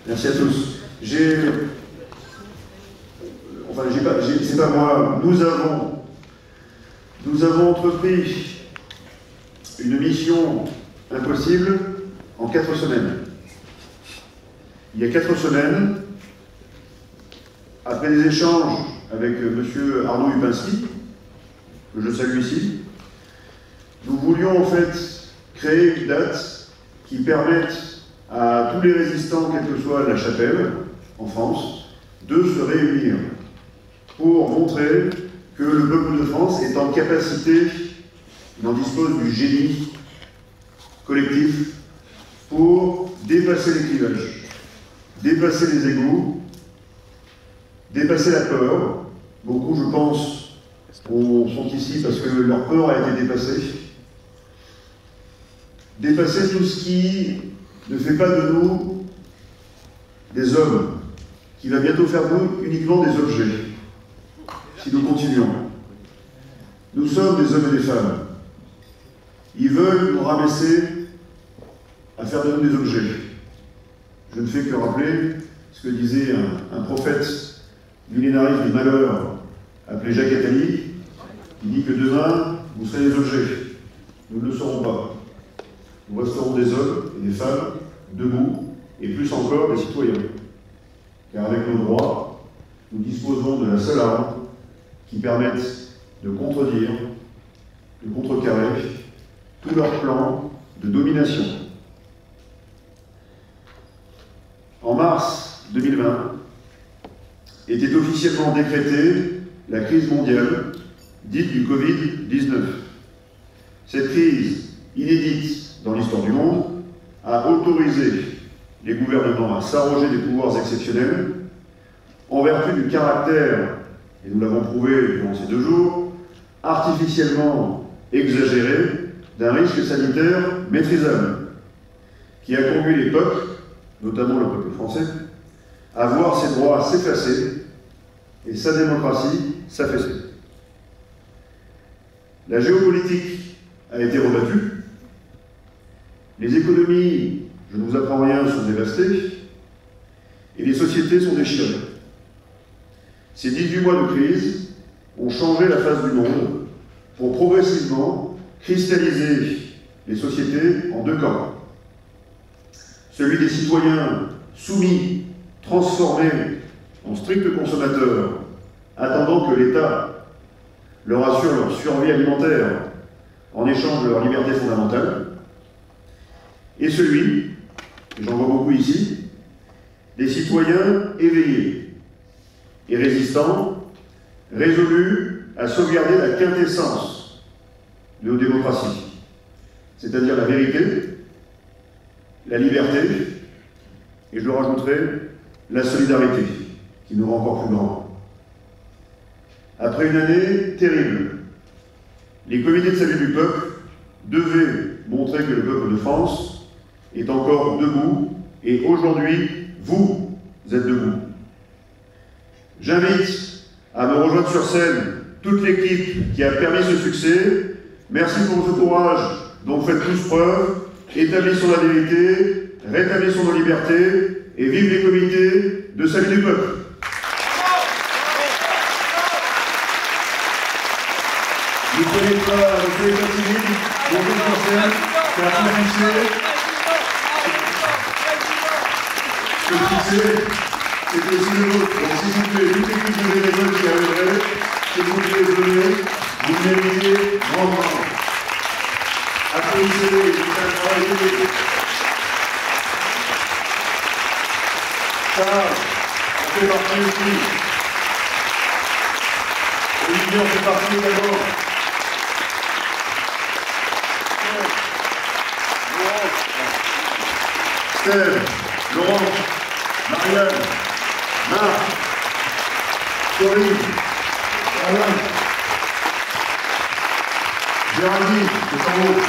Merci à tous. C'est pas moi, nous avons entrepris une mission impossible en 4 semaines. Il y a 4 semaines, après des échanges avec M. Arnaud Hupinski, que je salue ici, nous voulions en fait créer une date qui permette à tous les résistants, quelle que soit la chapelle, en France, de se réunir pour montrer que le peuple de France est en capacité, il en dispose du génie collectif pour dépasser les clivages, dépasser les égos, dépasser la peur. Beaucoup, je pense, sont ici parce que leur peur a été dépassée. Dépasser tout ce qui ne fait pas de nous des hommes, qui va bientôt faire de nous uniquement des objets, si nous continuons. Nous sommes des hommes et des femmes. Ils veulent nous rabaisser à faire de nous des objets. Je ne fais que rappeler ce que disait un prophète millénariste du malheur, appelé Jacques Attali, qui dit que demain, vous serez des objets. Nous ne le serons pas. Nous resterons des hommes et des femmes debout, et plus encore des citoyens. Car avec nos droits, nous disposons de la seule arme qui permette de contredire, de contrecarrer tous leurs plans de domination. En mars 2020, était officiellement décrétée la crise mondiale, dite du Covid-19. Cette crise inédite dans l'histoire du monde a autorisé les gouvernements à s'arroger des pouvoirs exceptionnels en vertu du caractère, et nous l'avons prouvé durant ces 2 jours, artificiellement exagéré d'un risque sanitaire maîtrisable, qui a conduit les peuples, notamment le peuple français, à voir ses droits s'effacer et sa démocratie s'affaisser. La géopolitique a été rebattue. Les économies, je ne vous apprends rien, sont dévastées et les sociétés sont déchirées. Ces 18 mois de crise ont changé la face du monde pour progressivement cristalliser les sociétés en 2 camps. Celui des citoyens soumis, transformés en stricts consommateurs, attendant que l'État leur assure leur survie alimentaire en échange de leur liberté fondamentale, et celui, et j'en vois beaucoup ici, des citoyens éveillés et résistants, résolus à sauvegarder la quintessence de nos démocraties, c'est-à-dire la vérité, la liberté, et je le rajouterai, la solidarité, qui nous rend encore plus grands. Après une année terrible, les comités de salut du peuple devaient montrer que le peuple de France est encore debout, et aujourd'hui, vous êtes debout. J'invite à me rejoindre sur scène toute l'équipe qui a permis ce succès. Merci pour votre courage dont vous faites tous preuve. Établissons la vérité, rétablissons nos libertés, et vive les comités de salut du peuple. Ne prenez pas timide, montez sur scène, car ce succès, c'est aussi le vôtre. Donc s'il vous plaît, toute l'équipe de bénévoles qui arriverait, s'il vous plaît, venez, vous méritez grandement. Applaudissez-les, c'est un travail collectif. Ça, on fait partie aussi. Olivier en fait partie également. Steve, Laurent, Marianne, Marc, Corinne, Alain, Géraldine, c'est en haut.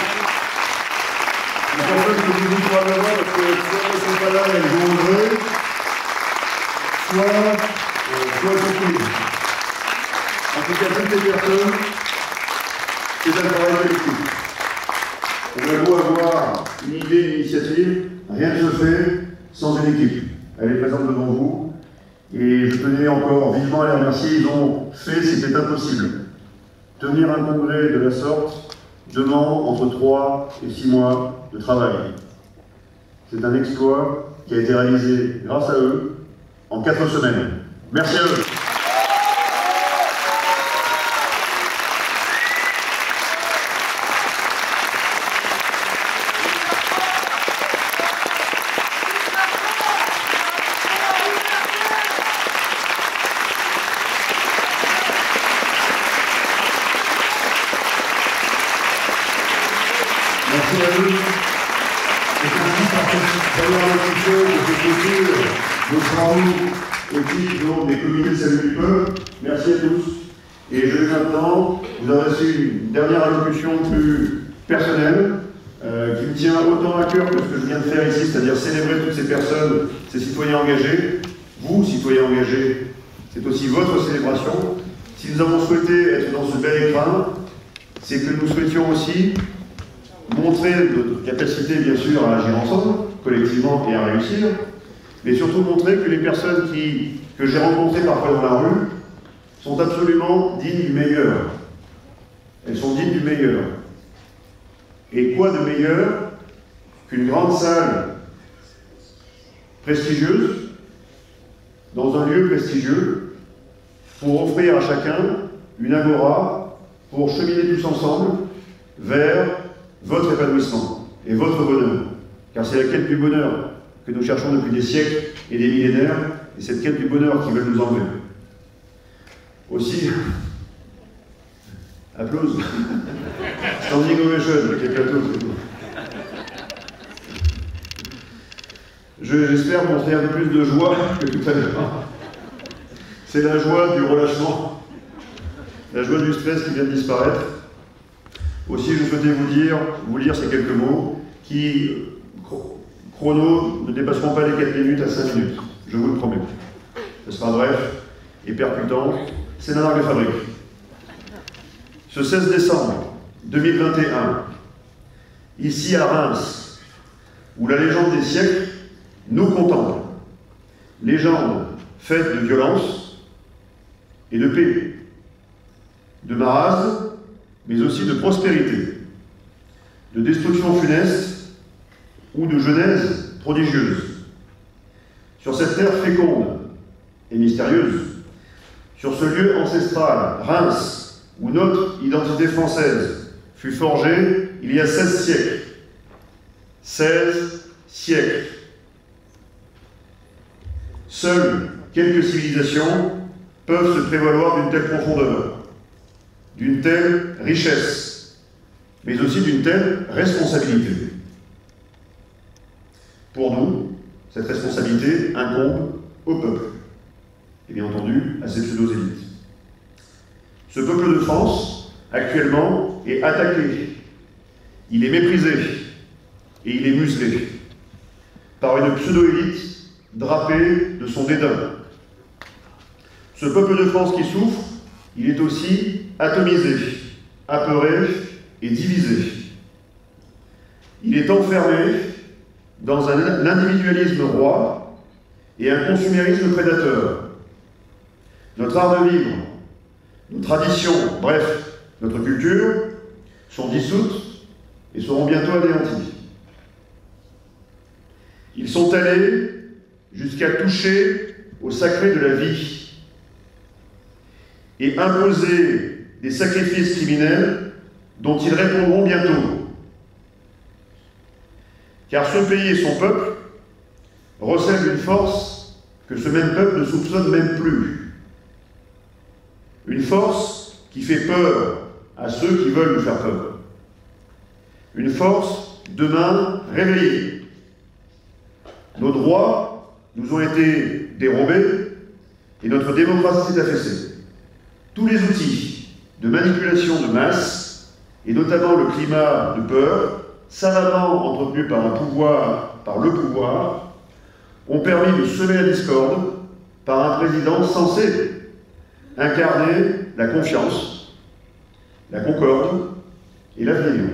Je pense que vous vous croyez là parce que soit elles ne sont pas là, elles vont ouvrir, soit elles sont prises. En tout cas, toutes les personnes, c'est un travail collectif. On a beau avoir une idée, une initiative, rien ne se fait sans une équipe. Elle est présente devant vous. Et je tenais encore vivement à les remercier. Ils ont fait ce qui était impossible. Tenir un congrès de la sorte demande entre 3 et 6 mois de travail. C'est un exploit qui a été réalisé grâce à eux en 4 semaines. Merci à eux. Merci à vous. C'est ainsi par d'ailleurs l'officiel de cette clôture nos travaux au titre donc des comités de salut du peuple. Merci à tous. Et je vais maintenant vous adresser une dernière allocution plus personnelle qui me tient autant à cœur que ce que je viens de faire ici, c'est-à-dire célébrer toutes ces personnes, ces citoyens engagés. Vous, citoyens engagés, c'est aussi votre célébration. Si nous avons souhaité être dans ce bel écrin, c'est que nous souhaitions aussi montrer notre capacité, bien sûr, à agir ensemble, collectivement, et à réussir, mais surtout montrer que les personnes que j'ai rencontrées parfois dans la rue sont absolument dignes du meilleur. Elles sont dignes du meilleur. Et quoi de meilleur qu'une grande salle prestigieuse, dans un lieu prestigieux, pour offrir à chacun une agora, pour cheminer tous ensemble vers votre épanouissement et votre bonheur. Car c'est la quête du bonheur que nous cherchons depuis des siècles et des millénaires, et cette quête du bonheur qui veut nous enlever. Aussi, applause. Standing ovation, avec les plateaux, c'est tout. J'espère montrer un peu plus de joie que tout à l'heure. C'est la joie du relâchement, la joie du stress qui vient de disparaître. Aussi, je souhaitais vous lire ces quelques mots qui, chrono, ne dépasseront pas les 4 minutes à 5 minutes. Je vous le promets. Ce sera bref et percutant. C'est la marque de fabrique. Ce 16 décembre 2021, ici à Reims, où la légende des siècles nous contemple. Légende faite de violence et de paix, de marasme, mais aussi de prospérité, de destruction funeste ou de genèse prodigieuse. Sur cette terre féconde et mystérieuse, sur ce lieu ancestral, Reims, où notre identité française fut forgée il y a 16 siècles. 16 siècles. Seules quelques civilisations peuvent se prévaloir d'une telle profondeur, d'une telle richesse, mais aussi d'une telle responsabilité. Pour nous, cette responsabilité incombe au peuple, et bien entendu à ses pseudo-élites. Ce peuple de France, actuellement, est attaqué, il est méprisé, et il est muselé, par une pseudo-élite drapée de son dédain. Ce peuple de France qui souffre, il est aussi atomisé, apeuré et divisé. Il est enfermé dans un individualisme roi et un consumérisme prédateur. Notre art de vivre, nos traditions, bref, notre culture, sont dissoutes et seront bientôt anéanties. Ils sont allés jusqu'à toucher au sacré de la vie et imposer des sacrifices criminels dont ils répondront bientôt. Car ce pays et son peuple recèlent une force que ce même peuple ne soupçonne même plus. Une force qui fait peur à ceux qui veulent nous faire peur. Une force demain réveillée. Nos droits nous ont été dérobés et notre démocratie s'est affaissée. Tous les outils de manipulation de masse, et notamment le climat de peur, savamment entretenu par le pouvoir, ont permis de semer la discorde par un président censé incarner la confiance, la concorde et l'avenir.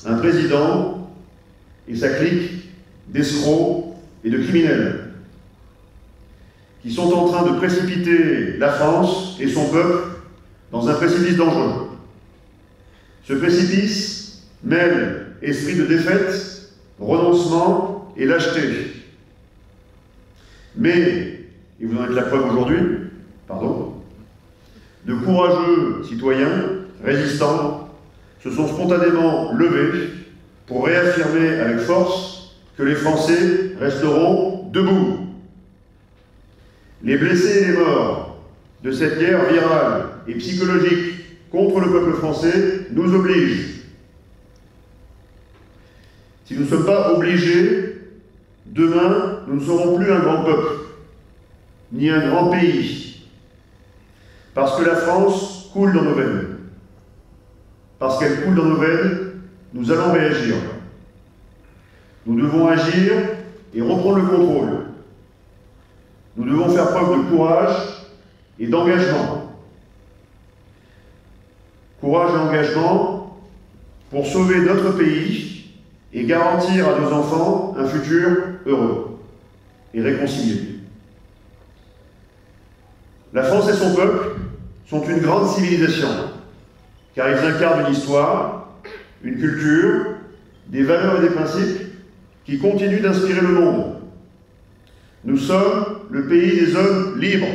Un président et sa clique d'escrocs et de criminels qui sont en train de précipiter la France et son peuple dans un précipice dangereux. Ce précipice mêle esprit de défaite, renoncement et lâcheté. Mais, et vous en êtes la preuve aujourd'hui, de courageux citoyens, résistants, se sont spontanément levés pour réaffirmer avec force que les Français resteront debout. Les blessés et les morts de cette guerre virale et psychologique contre le peuple français nous obligent. Si nous ne sommes pas obligés, demain, nous ne serons plus un grand peuple, ni un grand pays, parce que la France coule dans nos veines. Parce qu'elle coule dans nos veines, nous allons réagir. Nous devons agir et reprendre le contrôle. Nous devons faire preuve de courage et d'engagement. Courage et engagement pour sauver notre pays et garantir à nos enfants un futur heureux et réconcilié. La France et son peuple sont une grande civilisation, car ils incarnent une histoire, une culture, des valeurs et des principes qui continuent d'inspirer le monde. Nous sommes le pays des hommes libres,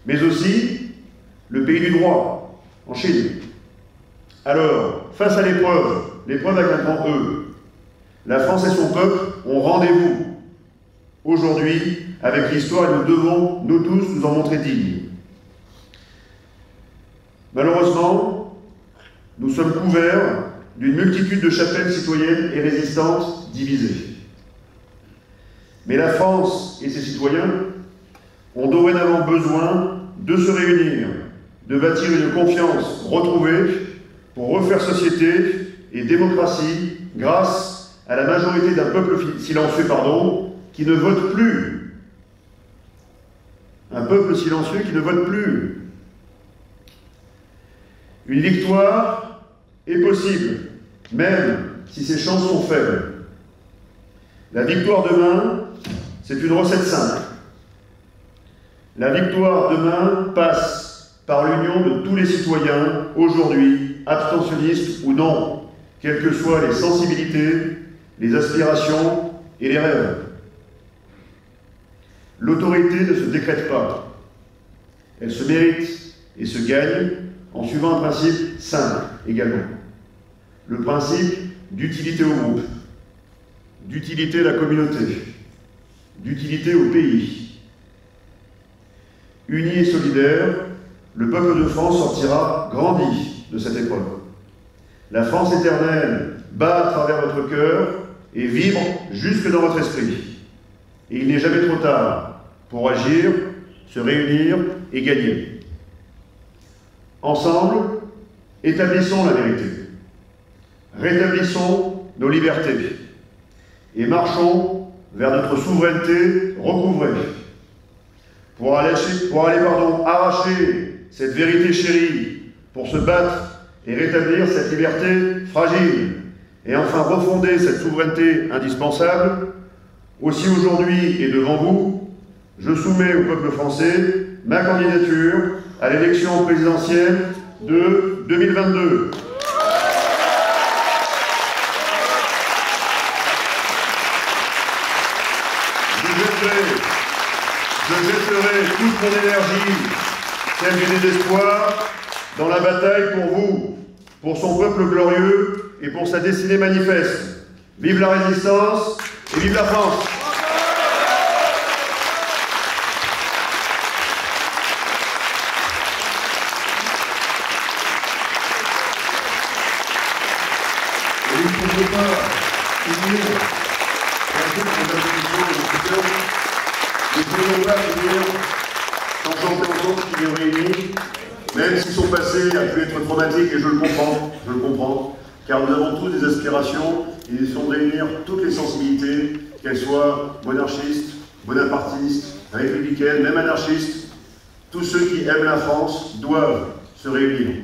mais aussi le pays du droit, en Chine. Alors, face à l'épreuve avec un grand E, la France et son peuple ont rendez-vous aujourd'hui avec l'histoire et nous devons, nous tous, nous en montrer dignes. Malheureusement, nous sommes couverts d'une multitude de chapelles citoyennes et résistantes divisées. Mais la France et ses citoyens ont dorénavant besoin de se réunir, de bâtir une confiance retrouvée pour refaire société et démocratie grâce à la majorité d'un peuple silencieux, qui ne vote plus. Un peuple silencieux qui ne vote plus. Une victoire est possible, même si ses chances sont faibles. La victoire demain, c'est une recette simple. La victoire demain passe par l'union de tous les citoyens, aujourd'hui, abstentionnistes ou non, quelles que soient les sensibilités, les aspirations et les rêves. L'autorité ne se décrète pas. Elle se mérite et se gagne en suivant un principe simple également. Le principe d'utilité au groupe, d'utilité à la communauté, d'utilité au pays. Unis et solidaires, le peuple de France sortira grandi de cette épreuve. La France éternelle bat à travers votre cœur et vibre jusque dans votre esprit. Et il n'est jamais trop tard pour agir, se réunir et gagner. Ensemble, établissons la vérité. Rétablissons nos libertés. Et marchons vers notre souveraineté recouvrée. Pour aller arracher cette vérité chérie, pour se battre et rétablir cette liberté fragile, et enfin refonder cette souveraineté indispensable, aussi aujourd'hui et devant vous, je soumets au peuple français ma candidature à l'élection présidentielle de 2022. Je jetterai toute mon énergie, celle du désespoir, dans la bataille pour vous, pour son peuple glorieux et pour sa destinée manifeste. Vive la résistance et vive la France! Et il ne faut pas oublier ne pouvons pas venir sans chanter ensemble qui les réunit, même si son passé a pu être traumatique, et je le comprends, car nous avons tous des aspirations, et ils sont de réunir toutes les sensibilités, qu'elles soient monarchistes, bonapartistes, républicaines, même anarchistes. Tous ceux qui aiment la France doivent se réunir.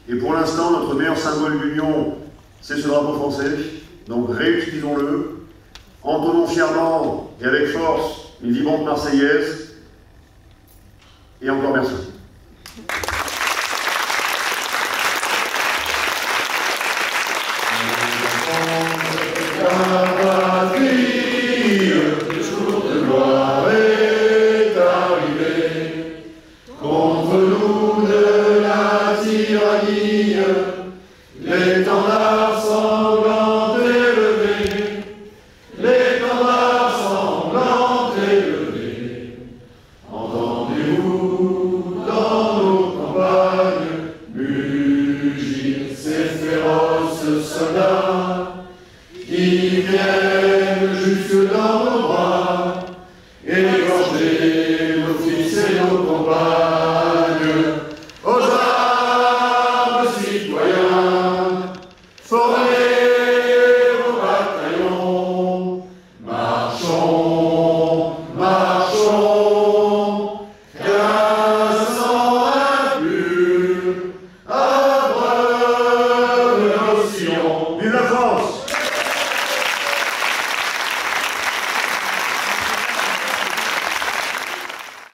Et pour l'instant, notre meilleur symbole d'union, c'est ce drapeau français, Donc réutilisons-le, entonnons fièrement et avec force une vibrante Marseillaise, et encore merci. L'étendard sanglant élevé, l'étendard sanglant élevé, entendez-vous dans nos campagnes mugir ces féroces soldats qui viennent